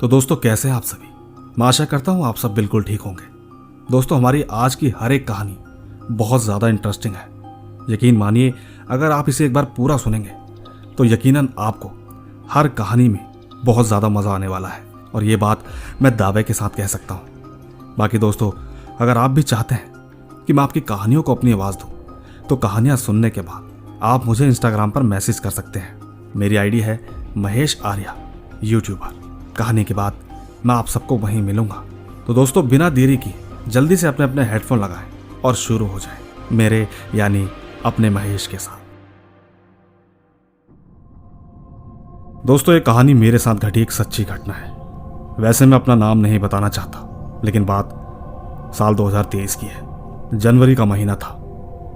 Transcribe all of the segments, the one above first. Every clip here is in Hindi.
तो दोस्तों, कैसे हैं आप सभी? मैं आशा करता हूं आप सब बिल्कुल ठीक होंगे। दोस्तों, हमारी आज की हर एक कहानी बहुत ज़्यादा इंटरेस्टिंग है। यकीन मानिए, अगर आप इसे एक बार पूरा सुनेंगे तो यकीनन आपको हर कहानी में बहुत ज़्यादा मज़ा आने वाला है, और ये बात मैं दावे के साथ कह सकता हूँ। बाकी दोस्तों, अगर आप भी चाहते हैं कि मैं आपकी कहानियों को अपनी आवाज़ दूँ, तो कहानियाँ सुनने के बाद आप मुझे इंस्टाग्राम पर मैसेज कर सकते हैं। मेरी आईडी है महेश आर्या यूट्यूबर। कहानी के बाद मैं आप सबको वहीं मिलूंगा। तो दोस्तों, बिना देरी की जल्दी से अपने अपने हेडफोन लगाएं और शुरू हो जाए मेरे यानी अपने महेश के साथ। दोस्तों, ये कहानी मेरे साथ घटी एक सच्ची घटना है। वैसे मैं अपना नाम नहीं बताना चाहता, लेकिन बात साल 2023 की है। जनवरी का महीना था।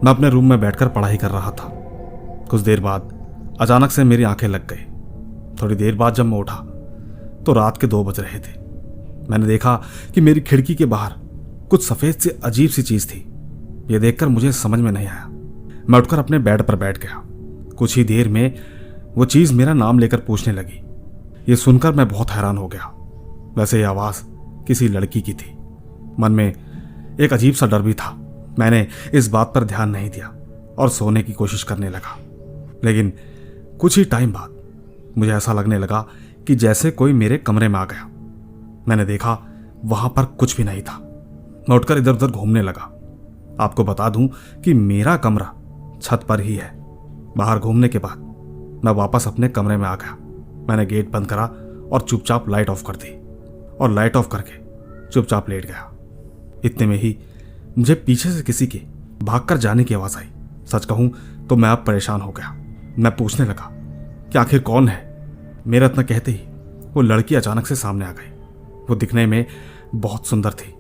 मैं अपने रूम में बैठकर पढ़ाई कर रहा था। कुछ देर बाद अचानक से मेरी आंखें लग गई। थोड़ी देर बाद जब मैं उठा तो रात के 2 बज रहे थे। मैंने देखा कि मेरी खिड़की के बाहर कुछ सफेद सी अजीब सी चीज थी। यह देखकर मुझे समझ में नहीं आया। मैं उठकर अपने बेड पर बैठ गया। कुछ ही देर में वो चीज मेरा नाम लेकर पूछने लगी। यह सुनकर मैं बहुत हैरान हो गया। वैसे यह आवाज किसी लड़की की थी। मन में एक अजीब सा डर भी था। मैंने इस बात पर ध्यान नहीं दिया और सोने की कोशिश करने लगा। लेकिन कुछ ही टाइम बाद मुझे ऐसा लगने लगा कि जैसे कोई मेरे कमरे में आ गया। मैंने देखा वहां पर कुछ भी नहीं था। मैं उठकर इधर उधर घूमने लगा। आपको बता दूं कि मेरा कमरा छत पर ही है। बाहर घूमने के बाद मैं वापस अपने कमरे में आ गया। मैंने गेट बंद करा और चुपचाप लाइट ऑफ कर दी, और लाइट ऑफ करके चुपचाप लेट गया। इतने में ही मुझे पीछे से किसी के भागकर जाने की आवाज आई। सच कहूं तो मैं अब परेशान हो गया। मैं पूछने लगा कि आखिर कौन है। मेरा इतना कहते ही वो लड़की अचानक से सामने आ गई। वो दिखने में बहुत सुंदर थी,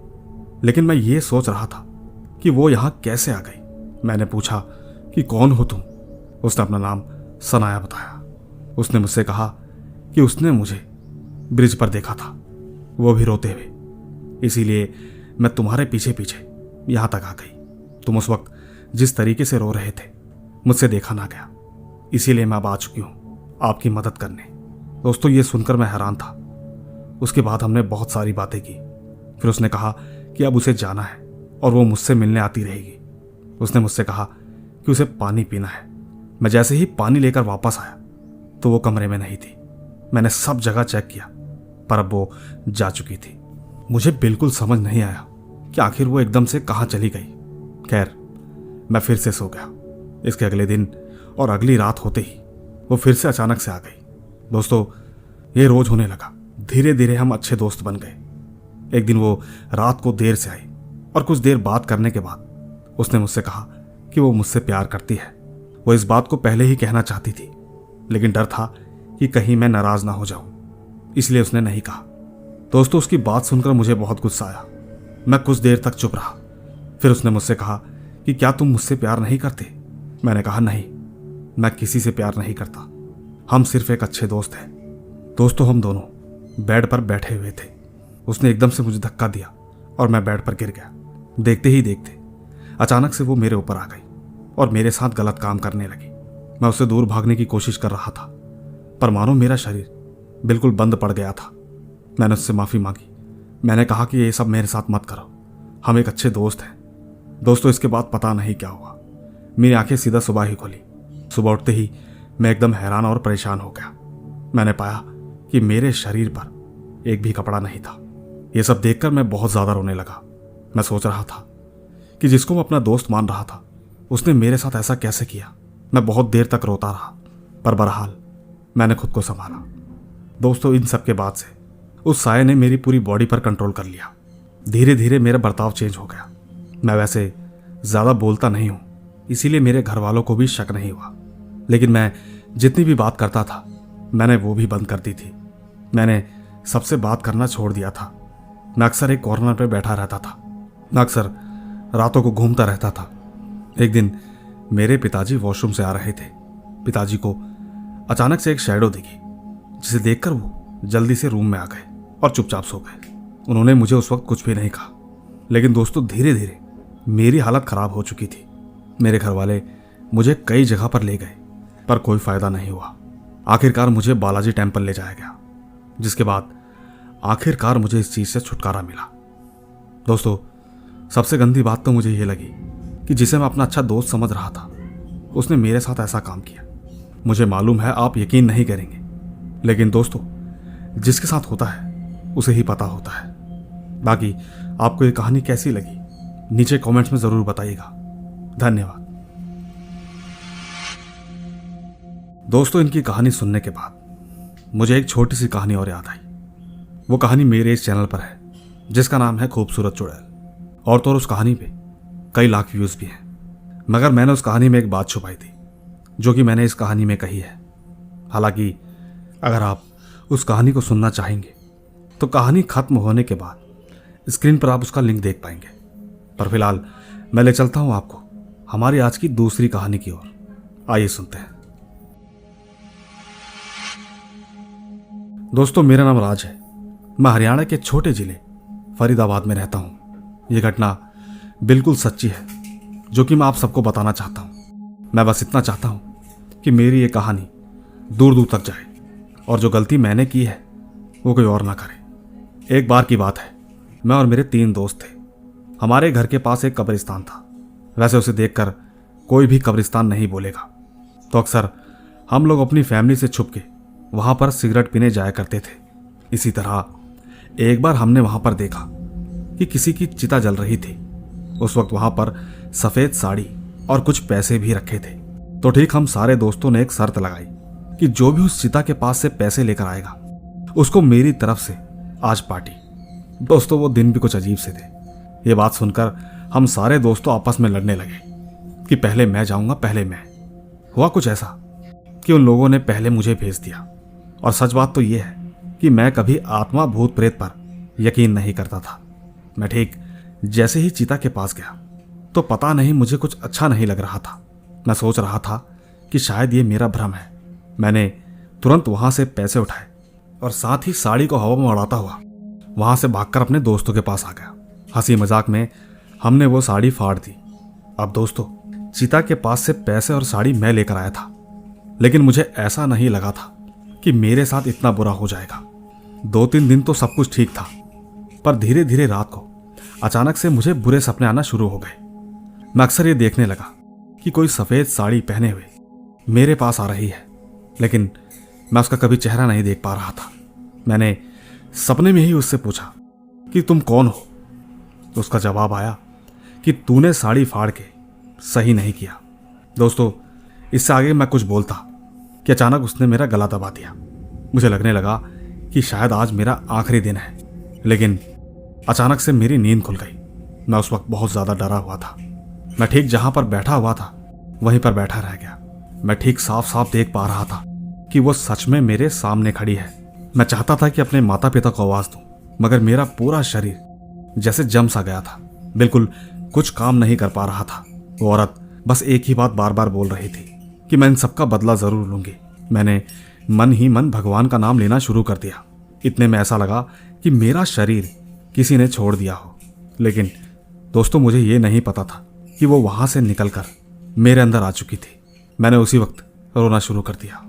लेकिन मैं ये सोच रहा था कि वो यहां कैसे आ गई। मैंने पूछा कि कौन हो तुम। उसने अपना नाम सनाया बताया। उसने मुझसे कहा कि उसने मुझे ब्रिज पर देखा था, वो भी रोते हुए। इसीलिए मैं तुम्हारे पीछे पीछे यहां तक आ गई। तुम उस वक्त जिस तरीके से रो रहे थे, मुझसे देखा ना गया, इसीलिए मैं अब आ चुकी हूं आपकी मदद करने। दोस्तों, ये सुनकर मैं हैरान था। उसके बाद हमने बहुत सारी बातें की। फिर उसने कहा कि अब उसे जाना है और वो मुझसे मिलने आती रहेगी। उसने मुझसे कहा कि उसे पानी पीना है। मैं जैसे ही पानी लेकर वापस आया तो वो कमरे में नहीं थी। मैंने सब जगह चेक किया, पर अब वो जा चुकी थी। मुझे बिल्कुल समझ नहीं आया कि आखिर वो एकदम से कहाँ चली गई। खैर, मैं फिर से सो गया। इसके अगले दिन और अगली रात होते ही वो फिर से अचानक से आ गई। दोस्तों, ये रोज होने लगा। धीरे धीरे हम अच्छे दोस्त बन गए। एक दिन वो रात को देर से आई, और कुछ देर बात करने के बाद उसने मुझसे कहा कि वो मुझसे प्यार करती है। वो इस बात को पहले ही कहना चाहती थी, लेकिन डर था कि कहीं मैं नाराज ना हो जाऊं, इसलिए उसने नहीं कहा। दोस्तों, उसकी बात सुनकर मुझे बहुत गुस्सा आया। मैं कुछ देर तक चुप रहा। फिर उसने मुझसे कहा कि क्या तुम मुझसे प्यार नहीं करते? मैंने कहा नहीं, मैं किसी से प्यार नहीं करता। हम सिर्फ एक अच्छे दोस्त हैं। दोस्तों, हम दोनों बेड पर बैठे हुए थे। उसने एकदम से मुझे धक्का दिया और मैं बेड पर गिर गया। देखते ही देखते अचानक से वो मेरे ऊपर आ गई और मेरे साथ गलत काम करने लगी। मैं उससे दूर भागने की कोशिश कर रहा था, पर मानो मेरा शरीर बिल्कुल बंद पड़ गया था। मैंने उससे माफी मांगी। मैंने कहा कि ये सब मेरे साथ मत करो, हम एक अच्छे दोस्त हैं। दोस्तों, इसके बाद पता नहीं क्या हुआ, मेरी आंखें सीधा सुबह ही खोली। सुबह उठते ही मैं एकदम हैरान और परेशान हो गया। मैंने पाया कि मेरे शरीर पर एक भी कपड़ा नहीं था। यह सब देखकर मैं बहुत ज्यादा रोने लगा। मैं सोच रहा था कि जिसको मैं अपना दोस्त मान रहा था, उसने मेरे साथ ऐसा कैसे किया। मैं बहुत देर तक रोता रहा, पर बहरहाल मैंने खुद को संभाला। दोस्तों, इन सब के बाद से उस साये ने मेरी पूरी बॉडी पर कंट्रोल कर लिया। धीरे धीरे मेरा बर्ताव चेंज हो गया। मैं वैसे ज्यादा बोलता नहीं हूं, इसीलिए मेरे घर वालों को भी शक नहीं हुआ। लेकिन मैं जितनी भी बात करता था, मैंने वो भी बंद कर दी थी। मैंने सबसे बात करना छोड़ दिया था। मैं अक्सर एक कॉर्नर पर बैठा रहता था। मैं अक्सर रातों को घूमता रहता था। एक दिन मेरे पिताजी वॉशरूम से आ रहे थे। पिताजी को अचानक से एक शैडो दिखी, जिसे देखकर वो जल्दी से रूम में आ गए और चुपचाप सो गए। उन्होंने मुझे उस वक्त कुछ भी नहीं कहा। लेकिन दोस्तों, धीरे धीरे मेरी हालत खराब हो चुकी थी। मेरे घर वाले मुझे कई जगह पर ले गए, पर कोई फायदा नहीं हुआ। आखिरकार मुझे बालाजी टेम्पल ले जाया गया। जिसके बाद आखिरकार मुझे इस चीज़ से छुटकारा मिला। दोस्तों, सबसे गंदी बात तो मुझे ये लगी कि जिसे मैं अपना अच्छा दोस्त समझ रहा था उसने मेरे साथ ऐसा काम किया। मुझे मालूम है आप यकीन नहीं करेंगे, लेकिन दोस्तों, जिसके साथ होता है उसे ही पता होता है। बाकी आपको ये कहानी कैसी लगी नीचे कमेंट्स में ज़रूर बताइएगा। धन्यवाद। दोस्तों, इनकी कहानी सुनने के बाद मुझे एक छोटी सी कहानी और याद आई। वो कहानी मेरे इस चैनल पर है जिसका नाम है खूबसूरत चुड़ैल, और तो और उस कहानी पे कई लाख व्यूज़ भी हैं। मगर मैंने उस कहानी में एक बात छुपाई थी जो कि मैंने इस कहानी में कही है। हालांकि अगर आप उस कहानी को सुनना चाहेंगे तो कहानी खत्म होने के बाद स्क्रीन पर आप उसका लिंक देख पाएंगे। पर फिलहाल मैं ले चलता हूं आपको हमारी आज की दूसरी कहानी की ओर। आइए सुनते हैं। दोस्तों, मेरा नाम राज है। मैं हरियाणा के छोटे जिले फरीदाबाद में रहता हूं। यह घटना बिल्कुल सच्ची है जो कि मैं आप सबको बताना चाहता हूं। मैं बस इतना चाहता हूं कि मेरी ये कहानी दूर दूर तक जाए और जो गलती मैंने की है वो कोई और ना करे। एक बार की बात है, मैं और मेरे 3 दोस्त थे। हमारे घर के पास एक कब्रिस्तान था। वैसे उसे देखकर कोई भी कब्रिस्तान नहीं बोलेगा, तो अक्सर हम लोग अपनी फैमिली से छुप के वहां पर सिगरेट पीने जाया करते थे। इसी तरह एक बार हमने वहां पर देखा कि किसी की चिता जल रही थी। उस वक्त वहां पर सफेद साड़ी और कुछ पैसे भी रखे थे। तो ठीक हम सारे दोस्तों ने एक शर्त लगाई कि जो भी उस चिता के पास से पैसे लेकर आएगा उसको मेरी तरफ से आज पार्टी। दोस्तों, वो दिन भी कुछ अजीब से थे। ये बात सुनकर हम सारे दोस्तों आपस में लड़ने लगे कि पहले मैं जाऊंगा, पहले मैं। हुआ कुछ ऐसा कि उन लोगों ने पहले मुझे भेज दिया। और सच बात तो यह है कि मैं कभी आत्मा भूत प्रेत पर यकीन नहीं करता था। मैं ठीक जैसे ही चीता के पास गया तो पता नहीं मुझे कुछ अच्छा नहीं लग रहा था। मैं सोच रहा था कि शायद ये मेरा भ्रम है। मैंने तुरंत वहां से पैसे उठाए और साथ ही साड़ी को हवा में उड़ाता हुआ वहां से भागकर अपने दोस्तों के पास आ गया। हंसी मजाक में हमने वो साड़ी फाड़ दी। अब दोस्तों, चीता के पास से पैसे और साड़ी मैं लेकर आया था, लेकिन मुझे ऐसा नहीं लगा था कि मेरे साथ इतना बुरा हो जाएगा। 2-3 दिन तो सब कुछ ठीक था, पर धीरे धीरे रात को अचानक से मुझे बुरे सपने आना शुरू हो गए। मैं अक्सर ये देखने लगा कि कोई सफेद साड़ी पहने हुए मेरे पास आ रही है, लेकिन मैं उसका कभी चेहरा नहीं देख पा रहा था। मैंने सपने में ही उससे पूछा कि तुम कौन हो? तो उसका जवाब आया कि तूने साड़ी फाड़ के सही नहीं किया। दोस्तों, इससे आगे मैं कुछ बोलता कि अचानक उसने मेरा गला दबा दिया। मुझे लगने लगा कि शायद आज मेरा आखिरी दिन है, लेकिन अचानक से मेरी नींद खुल गई। मैं उस वक्त बहुत ज़्यादा डरा हुआ था। मैं ठीक जहां पर बैठा हुआ था वहीं पर बैठा रह गया। मैं ठीक साफ साफ देख पा रहा था कि वो सच में मेरे सामने खड़ी है। मैं चाहता था कि अपने माता पिता को आवाज़ दूं, मगर मेरा पूरा शरीर जैसे जम सा गया था। बिल्कुल कुछ काम नहीं कर पा रहा था। वो औरत बस एक ही बात बार बार बोल रही थी कि मैं इन सबका बदला ज़रूर लूंगी। मैंने मन ही मन भगवान का नाम लेना शुरू कर दिया। इतने में ऐसा लगा कि मेरा शरीर किसी ने छोड़ दिया हो। लेकिन दोस्तों, मुझे ये नहीं पता था कि वो वहां से निकलकर मेरे अंदर आ चुकी थी। मैंने उसी वक्त रोना शुरू कर दिया।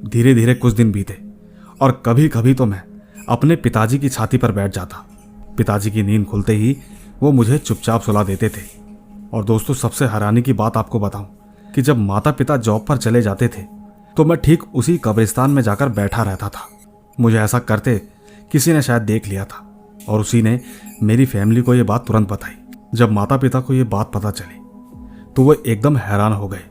धीरे धीरे कुछ दिन बीते और कभी कभी तो मैं अपने पिताजी की छाती पर बैठ जाता। पिताजी की नींद खुलते ही वो मुझे चुपचाप सुला देते थे। और दोस्तों, सबसे हैरानी की बात आपको बताऊं कि जब माता पिता जॉब पर चले जाते थे तो मैं ठीक उसी कब्रिस्तान में जाकर बैठा रहता था। मुझे ऐसा करते किसी ने शायद देख लिया था और उसी ने मेरी फैमिली को ये बात तुरंत बताई। जब माता पिता को ये बात पता चली तो वो एकदम हैरान हो गए।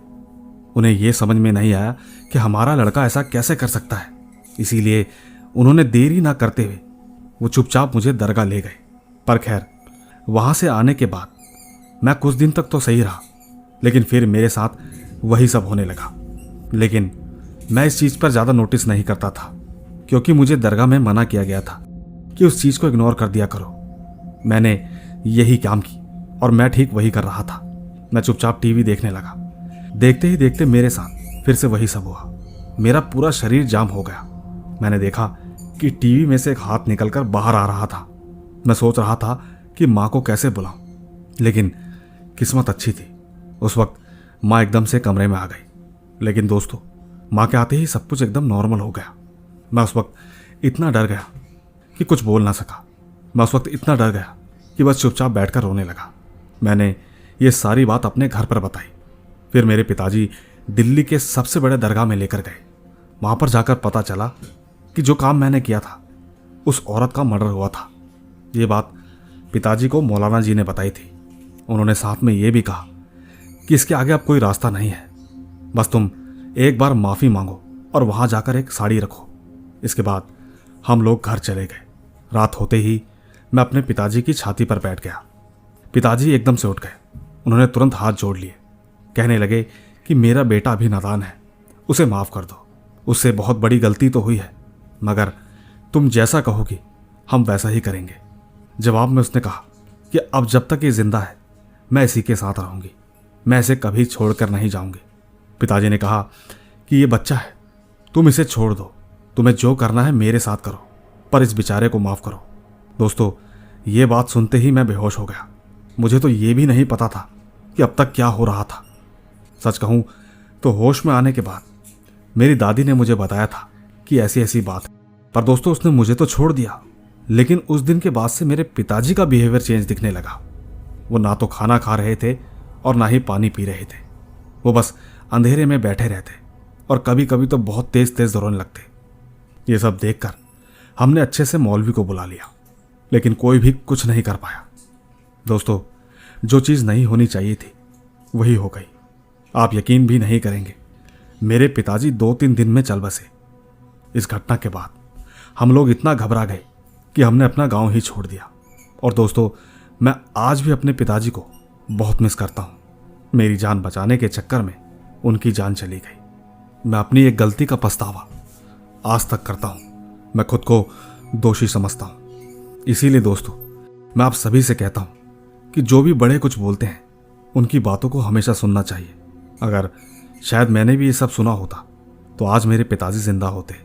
उन्हें ये समझ में नहीं आया कि हमारा लड़का ऐसा कैसे कर सकता है। इसीलिए उन्होंने देरी ना करते हुए वो चुपचाप मुझे दरगाह ले गए। पर खैर, वहां से आने के बाद मैं कुछ दिन तक तो सही रहा, लेकिन फिर मेरे साथ वही सब होने लगा। लेकिन मैं इस चीज़ पर ज़्यादा नोटिस नहीं करता था, क्योंकि मुझे दरगाह में मना किया गया था कि उस चीज़ को इग्नोर कर दिया करो। मैंने यही काम की और मैं ठीक वही कर रहा था। मैं चुपचाप टीवी देखने लगा। देखते ही देखते मेरे साथ फिर से वही सब हुआ। मेरा पूरा शरीर जाम हो गया। मैंने देखा कि टीवी में से एक हाथ निकलकर बाहर आ रहा था। मैं सोच रहा था कि माँ को कैसे बुलाऊं, लेकिन किस्मत अच्छी थी। उस वक्त माँ एकदम से कमरे में आ गई। लेकिन दोस्तों, माँ के आते ही सब कुछ एकदम नॉर्मल हो गया। मैं उस वक्त इतना डर गया कि कुछ बोल ना सका। मैं उस वक्त इतना डर गया कि बस चुपचाप बैठकर रोने लगा। मैंने ये सारी बात अपने घर पर बताई। फिर मेरे पिताजी दिल्ली के सबसे बड़े दरगाह में लेकर गए। वहां पर जाकर पता चला कि जो काम मैंने किया था उस औरत का मर्डर हुआ था। ये बात पिताजी को मौलाना जी ने बताई थी। उन्होंने साथ में ये भी कहा कि इसके आगे अब कोई रास्ता नहीं है, बस तुम एक बार माफ़ी मांगो और वहां जाकर एक साड़ी रखो। इसके बाद हम लोग घर चले गए। रात होते ही मैं अपने पिताजी की छाती पर बैठ गया। पिताजी एकदम से उठ गए। उन्होंने तुरंत हाथ जोड़ लिए। कहने लगे कि मेरा बेटा अभी नादान है, उसे माफ़ कर दो। उससे बहुत बड़ी गलती तो हुई है, मगर तुम जैसा कहोगी हम वैसा ही करेंगे। जवाब में उसने कहा कि अब जब तक ये जिंदा है मैं इसी के साथ रहूंगी, मैं इसे कभी छोड़कर नहीं जाऊंगी। पिताजी ने कहा कि ये बच्चा है, तुम इसे छोड़ दो, तुम्हें जो करना है मेरे साथ करो, पर इस बेचारे को माफ़ करो। दोस्तों, ये बात सुनते ही मैं बेहोश हो गया। मुझे तो ये भी नहीं पता था कि अब तक क्या हो रहा था। सच कहूं तो होश में आने के बाद मेरी दादी ने मुझे बताया था कि ऐसी ऐसी बात है। पर दोस्तों, उसने मुझे तो छोड़ दिया, लेकिन उस दिन के बाद से मेरे पिताजी का बिहेवियर चेंज दिखने लगा। वो ना तो खाना खा रहे थे और ना ही पानी पी रहे थे। वो बस अंधेरे में बैठे रहते और कभी कभी तो बहुत तेज तेज रोने लगते। ये सब देखकर हमने अच्छे से मौलवी को बुला लिया, लेकिन कोई भी कुछ नहीं कर पाया। दोस्तों, जो चीज़ नहीं होनी चाहिए थी वही हो गई। आप यकीन भी नहीं करेंगे, मेरे पिताजी 2-3 दिन में चल बसे। इस घटना के बाद हम लोग इतना घबरा गए कि हमने अपना गांव ही छोड़ दिया। और दोस्तों, मैं आज भी अपने पिताजी को बहुत मिस करता हूं। मेरी जान बचाने के चक्कर में उनकी जान चली गई। मैं अपनी एक गलती का पछतावा आज तक करता हूं। मैं खुद को दोषी समझता हूं। इसीलिए दोस्तों, मैं आप सभी से कहता हूं कि जो भी बड़े कुछ बोलते हैं उनकी बातों को हमेशा सुनना चाहिए। अगर शायद मैंने भी ये सब सुना होता तो आज मेरे पिताजी जिंदा होते।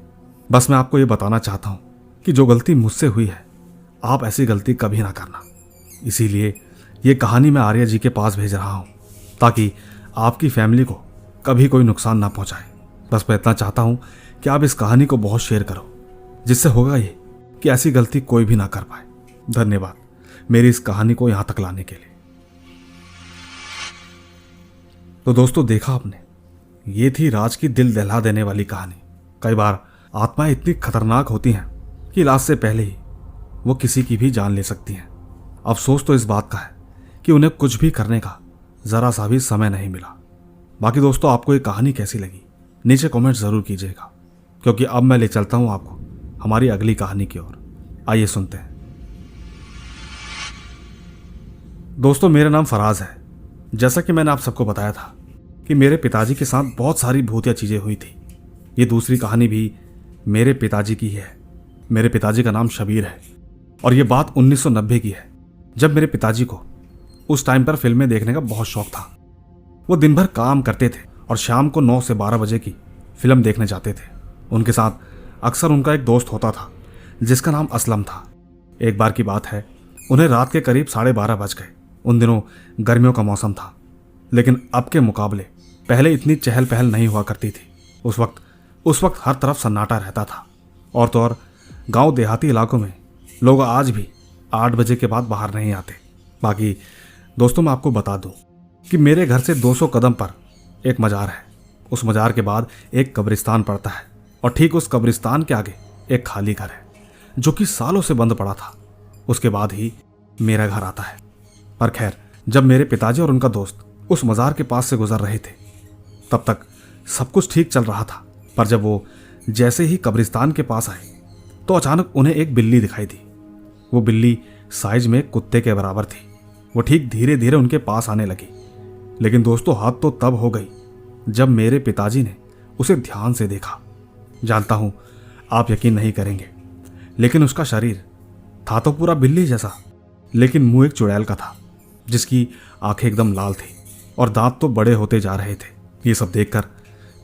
बस मैं आपको ये बताना चाहता हूँ कि जो गलती मुझसे हुई है, आप ऐसी गलती कभी ना करना। इसीलिए ये कहानी मैं आर्या जी के पास भेज रहा हूँ, ताकि आपकी फैमिली को कभी कोई नुकसान ना पहुँचाए। बस मैं इतना चाहता हूँ कि आप इस कहानी को बहुत शेयर करो, जिससे होगा ये कि ऐसी गलती कोई भी ना कर पाए। धन्यवाद मेरी इस कहानी को यहाँ तक लाने के लिए। तो दोस्तों, देखा आपने, ये थी राज की दिल दहला देने वाली कहानी। कई बार आत्माएं इतनी खतरनाक होती हैं कि इलाज से पहले ही वो किसी की भी जान ले सकती हैं। अफसोस तो इस बात का है कि उन्हें कुछ भी करने का जरा सा भी समय नहीं मिला। बाकी दोस्तों, आपको ये कहानी कैसी लगी नीचे कमेंट जरूर कीजिएगा, क्योंकि अब मैं ले चलता हूं आपको हमारी अगली कहानी की ओर। आइए सुनते हैं। दोस्तों, मेरा नाम फराज है। जैसा कि मैंने आप सबको बताया था कि मेरे पिताजी के साथ बहुत सारी भूतिया चीजें हुई थी। ये दूसरी कहानी भी मेरे पिताजी की है। मेरे पिताजी का नाम शबीर है और ये बात 1990 की है, जब मेरे पिताजी को उस टाइम पर फिल्में देखने का बहुत शौक था। वो दिन भर काम करते थे और शाम को 9 से 12 बजे की फिल्म देखने जाते थे। उनके साथ अक्सर उनका एक दोस्त होता था जिसका नाम असलम था। एक बार की बात है, उन्हें रात के करीब 12:30 बज गए। उन दिनों गर्मियों का मौसम था, लेकिन अब के मुकाबले पहले इतनी चहल पहल नहीं हुआ करती थी। उस वक्त हर तरफ सन्नाटा रहता था। और तो और गांव देहाती इलाकों में लोग आज भी 8 बजे के बाद बाहर नहीं आते। बाकी दोस्तों, मैं आपको बता दूं कि मेरे घर से 200 कदम पर एक मजार है। उस मजार के बाद एक कब्रिस्तान पड़ता है और ठीक उस कब्रिस्तान के आगे एक खाली घर है जो कि सालों से बंद पड़ा था। उसके बाद ही मेरा घर आता है। पर खैर, जब मेरे पिताजी और उनका दोस्त उस मजार के पास से गुजर रहे थे तब तक सब कुछ ठीक चल रहा था। पर जब वो जैसे ही कब्रिस्तान के पास आए तो अचानक उन्हें एक बिल्ली दिखाई दी। वो बिल्ली साइज में कुत्ते के बराबर थी। वो ठीक धीरे धीरे उनके पास आने लगी। लेकिन दोस्तों, हद तो तब हो गई जब मेरे पिताजी ने उसे ध्यान से देखा। जानता हूं आप यकीन नहीं करेंगे, लेकिन उसका शरीर था तो पूरा बिल्ली जैसा, लेकिन मुंह एक चुड़ैल का था जिसकी आंखें एकदम लाल थी और दांत तो बड़े होते जा रहे थे। ये सब देखकर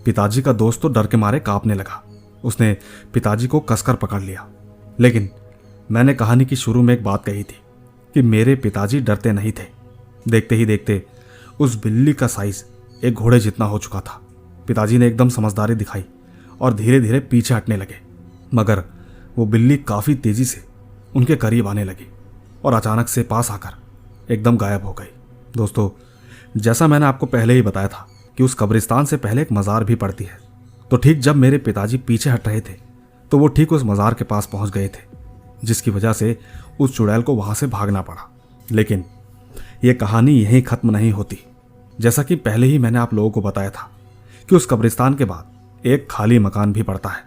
पिताजी का दोस्त तो डर के मारे कांपने लगा। उसने पिताजी को कसकर पकड़ लिया। लेकिन मैंने कहानी की शुरू में एक बात कही थी कि मेरे पिताजी डरते नहीं थे। देखते ही देखते उस बिल्ली का साइज एक घोड़े जितना हो चुका था। पिताजी ने एकदम समझदारी दिखाई और धीरे धीरे पीछे हटने लगे, मगर वो बिल्ली काफ़ी तेज़ी से उनके करीब आने लगी और अचानक से पास आकर एकदम गायब हो गई। दोस्तों, जैसा मैंने आपको पहले ही बताया था कि उस कब्रिस्तान से पहले एक मज़ार भी पड़ती है, तो ठीक जब मेरे पिताजी पीछे हट रहे थे तो वो ठीक उस मज़ार के पास पहुंच गए थे, जिसकी वजह से उस चुड़ैल को वहां से भागना पड़ा। लेकिन ये कहानी यहीं ख़त्म नहीं होती। जैसा कि पहले ही मैंने आप लोगों को बताया था कि उस कब्रिस्तान के बाद एक खाली मकान भी पड़ता है।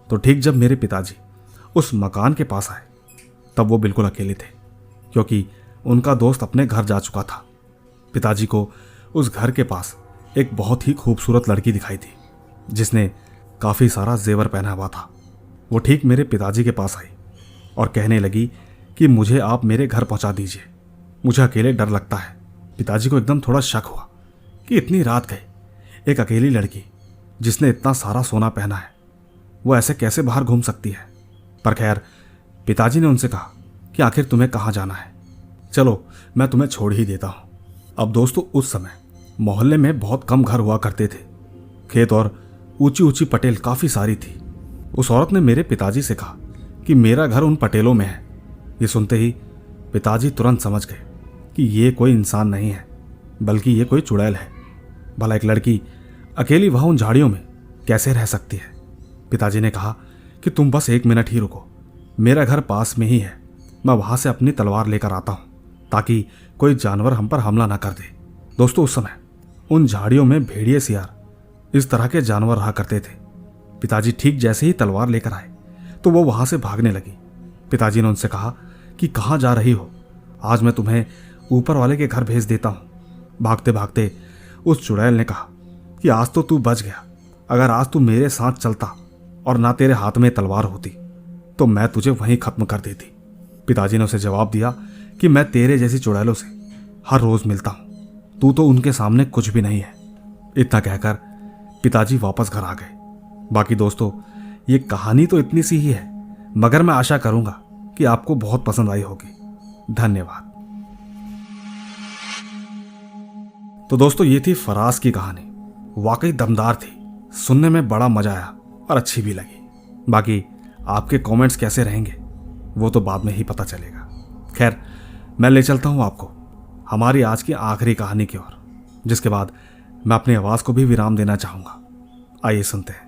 तो ठीक जब मेरे पिताजी उस मकान के पास आए तब वो बिल्कुल अकेले थे, क्योंकि उनका दोस्त अपने घर जा चुका था। पिताजी को उस घर के पास एक बहुत ही खूबसूरत लड़की दिखाई थी, जिसने काफ़ी सारा जेवर पहना हुआ था। वो ठीक मेरे पिताजी के पास आई और कहने लगी कि मुझे आप मेरे घर पहुंचा दीजिए, मुझे अकेले डर लगता है। पिताजी को एकदम थोड़ा शक हुआ कि इतनी रात गए एक अकेली लड़की जिसने इतना सारा सोना पहना है, वो ऐसे कैसे बाहर घूम सकती है। पर खैर, पिताजी ने उनसे कहा कि आखिर तुम्हें कहाँ जाना है, चलो मैं तुम्हें छोड़ ही देता हूँ। अब दोस्तों, उस समय मोहल्ले में बहुत कम घर हुआ करते थे। खेत और ऊंची ऊंची पटेल काफ़ी सारी थी। उस औरत ने मेरे पिताजी से कहा कि मेरा घर उन पटेलों में है। ये सुनते ही पिताजी तुरंत समझ गए कि ये कोई इंसान नहीं है, बल्कि ये कोई चुड़ैल है। भला एक लड़की अकेली वहाँ उन झाड़ियों में कैसे रह सकती है। पिताजी ने कहा कि तुम बस 1 मिनट ही रुको, मेरा घर पास में ही है, मैं वहाँ से अपनी तलवार लेकर आता हूँ ताकि कोई जानवर हम पर हमला ना कर दे। दोस्तों, उस समय उन झाड़ियों में भेड़िए, सियार, इस तरह के जानवर रहा करते थे। पिताजी ठीक जैसे ही तलवार लेकर आए तो वो वहाँ से भागने लगी। पिताजी ने उनसे कहा कि कहाँ जा रही हो, आज मैं तुम्हें ऊपर वाले के घर भेज देता हूँ। भागते भागते उस चुड़ैल ने कहा कि आज तो तू बच गया, अगर आज तू मेरे साथ चलता और ना तेरे हाथ में तलवार होती तो मैं तुझे वहीं खत्म कर देती। पिताजी ने उसे जवाब दिया कि मैं तेरे जैसी चुड़ैलों से हर रोज मिलता हूँ, तू तो उनके सामने कुछ भी नहीं है। इतना कहकर पिताजी वापस घर आ गए। बाकी दोस्तों, ये कहानी तो इतनी सी ही है, मगर मैं आशा करूंगा कि आपको बहुत पसंद आई होगी। धन्यवाद। तो दोस्तों, ये थी फराज की कहानी। वाकई दमदार थी, सुनने में बड़ा मजा आया और अच्छी भी लगी। बाकी आपके कमेंट्स कैसे रहेंगे वो तो बाद में ही पता चलेगा। खैर, मैं ले चलता हूं आपको हमारी आज की आखिरी कहानी की ओर, जिसके बाद मैं अपनी आवाज को भी विराम देना चाहूंगा। आइए सुनते हैं।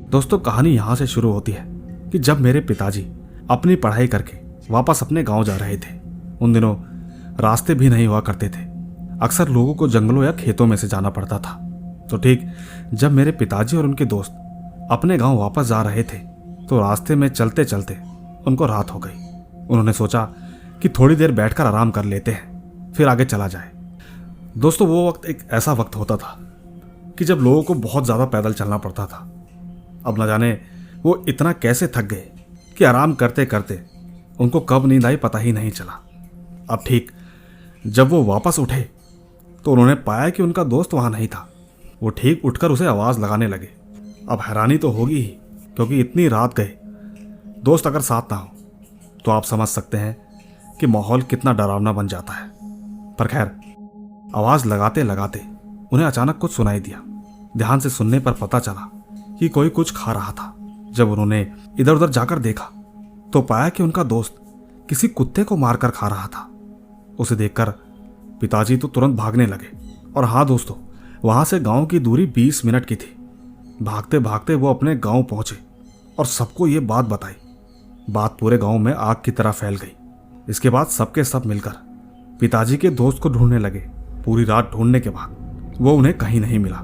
दोस्तों, कहानी यहां से शुरू होती है कि जब मेरे पिताजी अपनी पढ़ाई करके वापस अपने गांव जा रहे थे। उन दिनों रास्ते भी नहीं हुआ करते थे, अक्सर लोगों को जंगलों या खेतों में से जाना पड़ता था। तो ठीक जब मेरे पिताजी और उनके दोस्त अपने गांव वापस जा रहे थे तो रास्ते में चलते चलते उनको रात हो गई। उन्होंने सोचा कि थोड़ी देर बैठकर आराम कर लेते हैं, फिर आगे चला जाए। दोस्तों, वो वक्त एक ऐसा वक्त होता था कि जब लोगों को बहुत ज़्यादा पैदल चलना पड़ता था। अब न जाने वो इतना कैसे थक गए कि आराम करते करते उनको कब नींद आई पता ही नहीं चला। अब ठीक जब वो वापस उठे तो उन्होंने पाया कि उनका दोस्त वहाँ नहीं था। वो ठीक उठकर उसे आवाज़ लगाने लगे। अब हैरानी तो होगी ही, क्योंकि इतनी रात गए दोस्त अगर साथ ना हो तो आप समझ सकते हैं कि माहौल कितना डरावना बन जाता है। पर खैर, आवाज़ लगाते लगाते उन्हें अचानक कुछ सुनाई दिया। ध्यान से सुनने पर पता चला कि कोई कुछ खा रहा था। जब उन्होंने इधर उधर जाकर देखा तो पाया कि उनका दोस्त किसी कुत्ते को मारकर खा रहा था। उसे देखकर पिताजी तो तुरंत भागने लगे। और हाँ दोस्तों, वहां से गांव की दूरी 20 मिनट की थी। भागते भागते वो अपने गांव पहुंचे और सबको ये बात बताई। बात पूरे गांव में आग की तरह फैल गई। इसके बाद सबके सब मिलकर पिताजी के दोस्त को ढूंढने लगे। पूरी रात ढूंढने के बाद वो उन्हें कहीं नहीं मिला।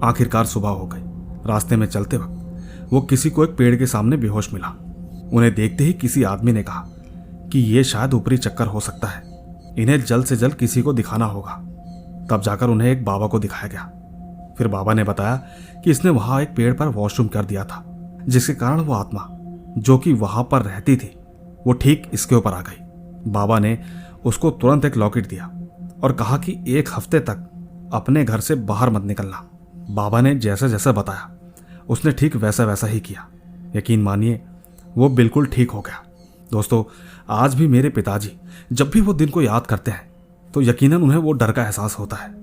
आखिरकार सुबह हो गई। रास्ते में चलते वक्त वो किसी को एक पेड़ के सामने बेहोश मिला। उन्हें देखते ही किसी आदमी ने कहा कि ये शायद ऊपरी चक्कर हो सकता है, इन्हें जल्द से जल्द किसी को दिखाना होगा। तब जाकर उन्हें एक बाबा को दिखाया गया। फिर बाबा ने बताया कि इसने वहां एक पेड़ पर वॉशरूम कर दिया था, जिसके कारण वो आत्मा जो कि वहां पर रहती थी वो ठीक इसके ऊपर आ गई। बाबा ने उसको तुरंत एक लॉकेट दिया और कहा कि 1 हफ्ते तक अपने घर से बाहर मत निकलना। बाबा ने जैसा जैसा बताया उसने ठीक वैसा वैसा ही किया। यकीन मानिए, वो बिल्कुल ठीक हो गया। दोस्तों, आज भी मेरे पिताजी जब भी वो दिन को याद करते हैं तो यकीनन उन्हें वो डर का एहसास होता है।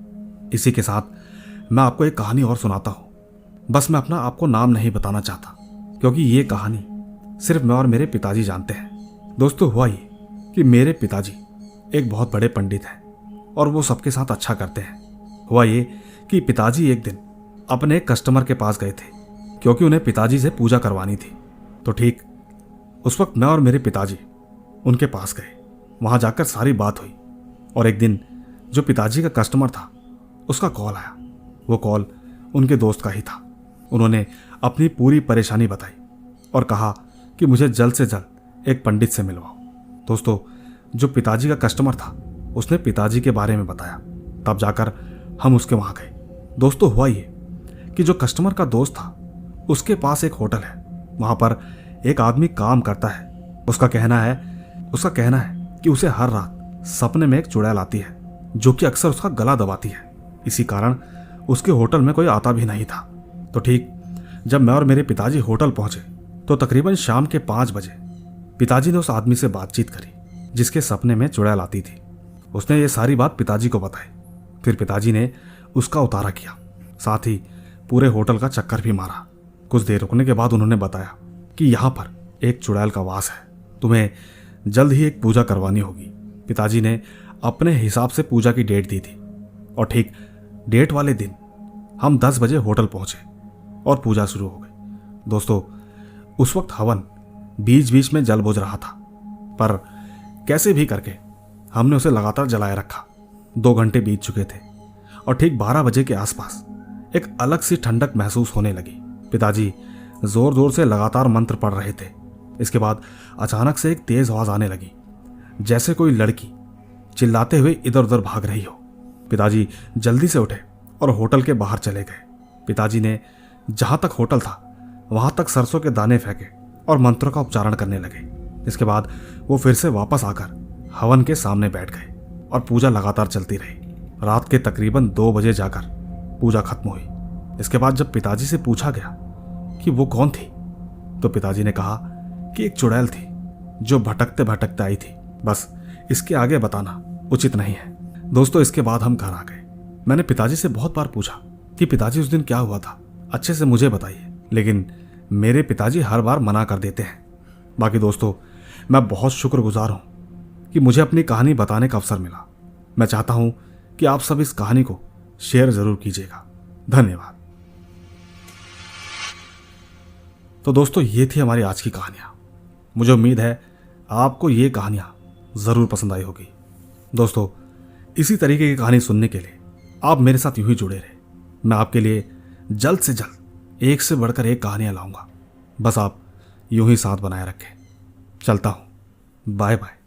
इसी के साथ मैं आपको एक कहानी और सुनाता हूँ, बस मैं अपना आपको नाम नहीं बताना चाहता, क्योंकि ये कहानी सिर्फ मैं और मेरे पिताजी जानते हैं। दोस्तों, हुआ ये कि मेरे पिताजी एक बहुत बड़े पंडित हैं और वो सबके साथ अच्छा करते हैं। हुआ ये कि पिताजी एक दिन अपने एक कस्टमर के पास गए थे, क्योंकि उन्हें पिताजी से पूजा करवानी थी। तो ठीक उस वक्त मैं और मेरे पिताजी उनके पास गए। वहां जाकर सारी बात हुई और एक दिन जो पिताजी का कस्टमर था उसका कॉल आया। वो कॉल उनके दोस्त का ही था। उन्होंने अपनी पूरी परेशानी बताई और कहा कि मुझे जल्द से जल्द एक पंडित से मिलवाओ। दोस्तों, जो पिताजी का कस्टमर था उसने पिताजी के बारे में बताया, तब जाकर हम उसके वहां गए। दोस्तों, हुआ ये कि जो कस्टमर का दोस्त था उसके पास एक होटल है। वहां पर एक आदमी काम करता है। उसका कहना है कि उसे हर रात सपने में एक चुड़ैल आती है जो कि अक्सर उसका गला दबाती है। इसी कारण उसके होटल में कोई आता भी नहीं था। तो ठीक जब मैं और मेरे पिताजी होटल पहुंचे तो तकरीबन शाम के 5 बजे पिताजी ने उस आदमी से बातचीत करी जिसके सपने में चुड़ैल आती थी। उसने ये सारी बात पिताजी को बताई। फिर पिताजी ने उसका उतारा किया, साथ ही पूरे होटल का चक्कर भी मारा। कुछ देर रुकने के बाद उन्होंने बताया कि यहाँ पर एक चुड़ैल का वास है, तुम्हें जल्द ही एक पूजा करवानी होगी। पिताजी ने अपने हिसाब से पूजा की डेट दी थी और ठीक डेट वाले दिन हम 10 बजे होटल पहुंचे और पूजा शुरू हो गई। दोस्तों, उस वक्त हवन बीच बीच में जल बुझ रहा था, पर कैसे भी करके हमने उसे लगातार जलाए रखा। 2 घंटे बीत चुके थे और ठीक 12 बजे के आसपास एक अलग सी ठंडक महसूस होने लगी। पिताजी जोर जोर से लगातार मंत्र पढ़ रहे थे। इसके बाद अचानक से एक तेज आवाज आने लगी, जैसे कोई लड़की चिल्लाते हुए इधर उधर भाग रही हो। पिताजी जल्दी से उठे और होटल के बाहर चले गए। पिताजी ने जहां तक होटल था वहां तक सरसों के दाने फेंके और मंत्रों का उच्चारण करने लगे। इसके बाद वो फिर से वापस आकर हवन के सामने बैठ गए और पूजा लगातार चलती रही। रात के तकरीबन 2 बजे जाकर पूजा खत्म हुई। इसके बाद जब पिताजी से पूछा गया कि वो कौन थी, तो पिताजी ने कहा कि एक चुड़ैल थी जो भटकते भटकते आई थी। बस इसके आगे बताना उचित नहीं है। दोस्तों, इसके बाद हम घर आ गए। मैंने पिताजी से बहुत बार पूछा कि पिताजी उस दिन क्या हुआ था, अच्छे से मुझे बताइए, लेकिन मेरे पिताजी हर बार मना कर देते हैं। बाकी दोस्तों, मैं बहुत शुक्रगुजार हूं कि मुझे अपनी कहानी बताने का अवसर मिला। मैं चाहता हूं कि आप सब इस कहानी को शेयर जरूर कीजिएगा। धन्यवाद। तो दोस्तों, ये थी हमारी आज की कहानियां। मुझे उम्मीद है आपको ये कहानियां जरूर पसंद आई होगी। दोस्तों, इसी तरीके की कहानी सुनने के लिए आप मेरे साथ यूं ही जुड़े रहे। मैं आपके लिए जल्द से जल्द एक से बढ़कर एक कहानियां लाऊंगा। बस आप यूं ही साथ बनाए रखें। चलता हूं। Bye bye.